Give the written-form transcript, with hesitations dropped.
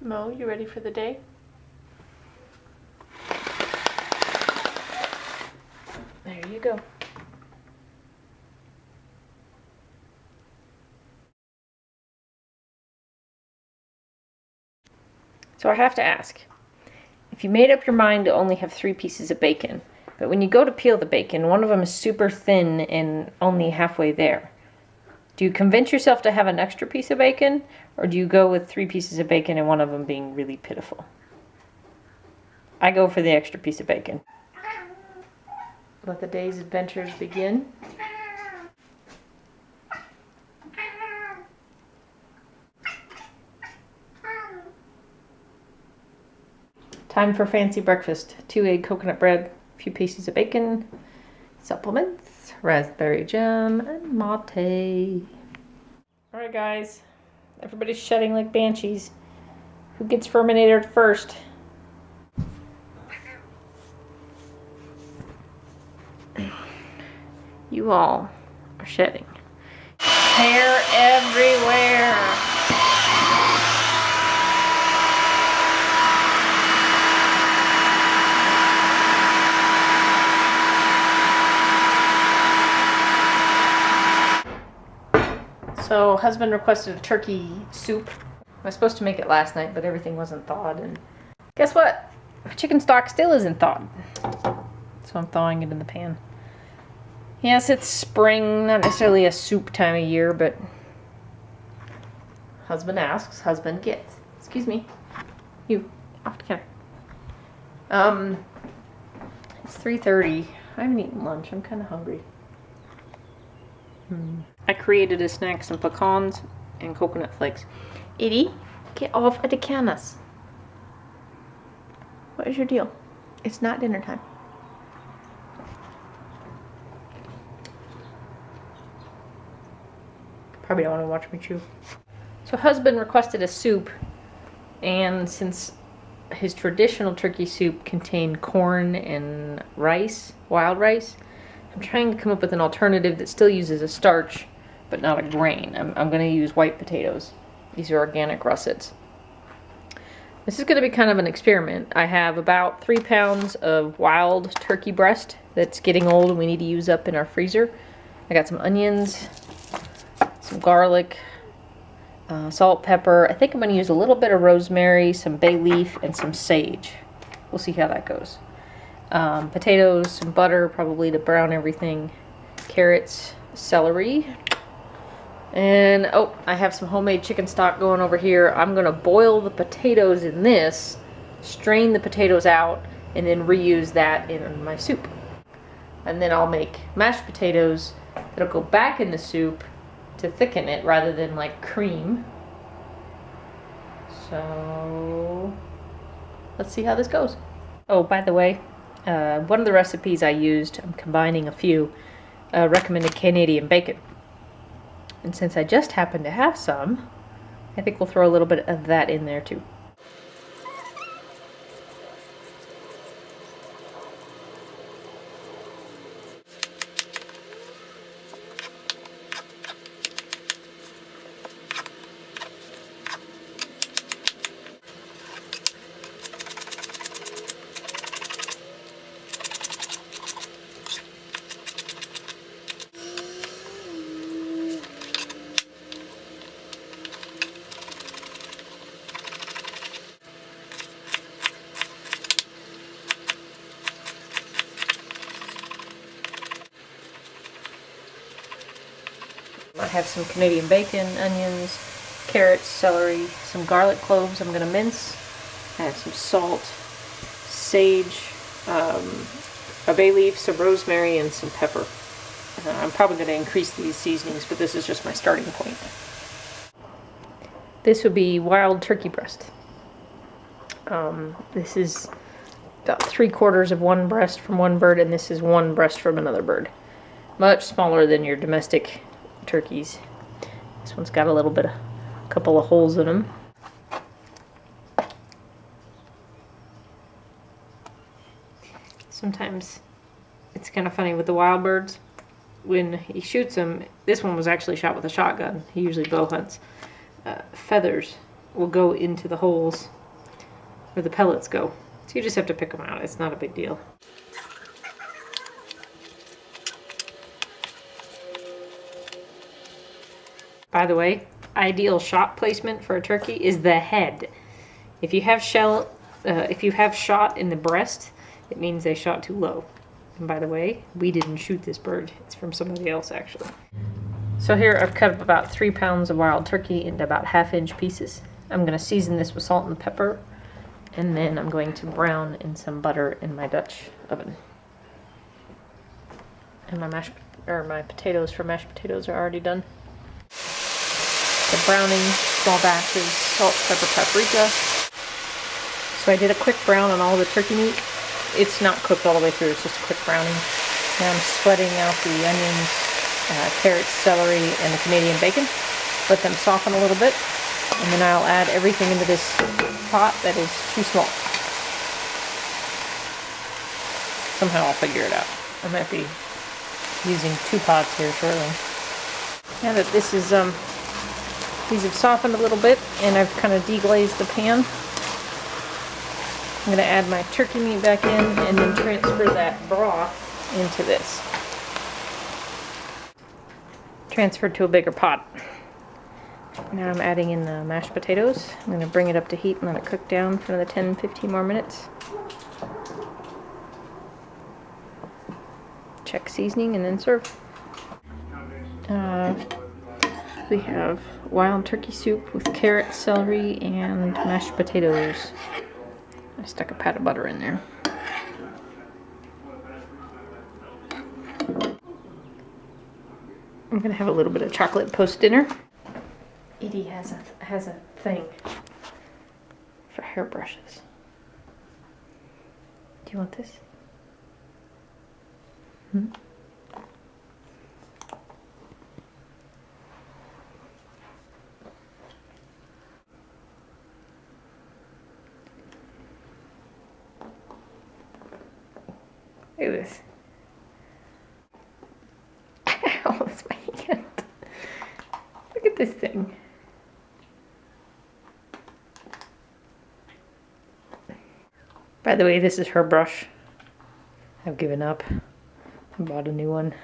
Mo, you ready for the day? There you go. So I have to ask, if you made up your mind to only have 3 pieces of bacon, but when you go to peel the bacon, one of them is super thin and only halfway there, do you convince yourself to have an extra piece of bacon, or do you go with 3 pieces of bacon and one of them being really pitiful? I go for the extra piece of bacon. Let the day's adventures begin. Time for fancy breakfast. 2 egg coconut bread, a few pieces of bacon, supplements, raspberry jam, and mate. Alright guys, everybody's shedding like banshees. Who gets fermented first? You all are shedding. Hair everywhere. So husband requested a turkey soup. I was supposed to make it last night, but everything wasn't thawed. And guess what? Chicken stock still isn't thawed. So I'm thawing it in the pan. Yes, it's spring, not necessarily a soup time of year, but husband asks, husband gets. Excuse me. You, off the counter. It's 3:30. I haven't eaten lunch. I'm kind of hungry. I created a snack, some pecans and coconut flakes. Edie, get off of the canvas. What is your deal? It's not dinner time. Probably don't want to watch me chew. So husband requested a soup, and since his traditional turkey soup contained corn and rice, wild rice, I'm trying to come up with an alternative that still uses a starch, but not a grain. I'm going to use white potatoes. These are organic russets. This is going to be kind of an experiment. I have about 3 pounds of wild turkey breast that's getting old and we need to use up in our freezer. I got some onions, some garlic, salt, pepper. I think I'm going to use a little bit of rosemary, some bay leaf, and some sage. We'll see how that goes. Potatoes, some butter, probably to brown everything, carrots, celery, and oh, I have some homemade chicken stock going over here. I'm going to boil the potatoes in this, strain the potatoes out, and then reuse that in my soup. And then I'll make mashed potatoes that'll go back in the soup to thicken it rather than like cream. So let's see how this goes. Oh, by the way, one of the recipes I used, I'm combining a few, recommended Canadian bacon. And since I just happen to have some, I think we'll throw a little bit of that in there too. I have some Canadian bacon, onions, carrots, celery, some garlic cloves I'm going to mince. I have some salt, sage, a bay leaf, some rosemary, and some pepper. I'm probably going to increase these seasonings, but this is just my starting point. This would be wild turkey breast. This is about 3/4 of one breast from one bird, and this is one breast from another bird. Much smaller than your domestic turkeys. This one's got a couple of holes in them. Sometimes it's kind of funny with the wild birds. When he shoots them, this one was actually shot with a shotgun. He usually bow hunts. Feathers will go into the holes where the pellets go. So you just have to pick them out. It's not a big deal. By the way, ideal shot placement for a turkey is the head. If you have shot in the breast, it means they shot too low. And by the way, we didn't shoot this bird. It's from somebody else, actually. So here I've cut up about 3 pounds of wild turkey into about 1/2-inch pieces. I'm going to season this with salt and pepper, and then I'm going to brown in some butter in my Dutch oven. And my potatoes for mashed potatoes are already done. The browning, small batches, salt, pepper, paprika. So I did a quick brown on all the turkey meat. It's not cooked all the way through, it's just a quick browning. Now I'm sweating out the onions, carrots, celery, and the Canadian bacon. Let them soften a little bit, and then I'll add everything into this pot that is too small. Somehow I'll figure it out. I might be using 2 pots here shortly. Now that this is, these have softened a little bit, and I've kind of deglazed the pan. I'm going to add my turkey meat back in and then transfer that broth into this. Transferred to a bigger pot. Now I'm adding in the mashed potatoes. I'm going to bring it up to heat and let it cook down for another 10-15 more minutes. Check seasoning and then serve. We have wild turkey soup with carrots, celery, and mashed potatoes. I stuck a pat of butter in there. I'm gonna have a little bit of chocolate post dinner. Edie has a thing for hairbrushes. Do you want this? Hmm? Look at this. Ow, that's my hand. Look at this thing. By the way, this is her brush. I've given up. I bought a new one.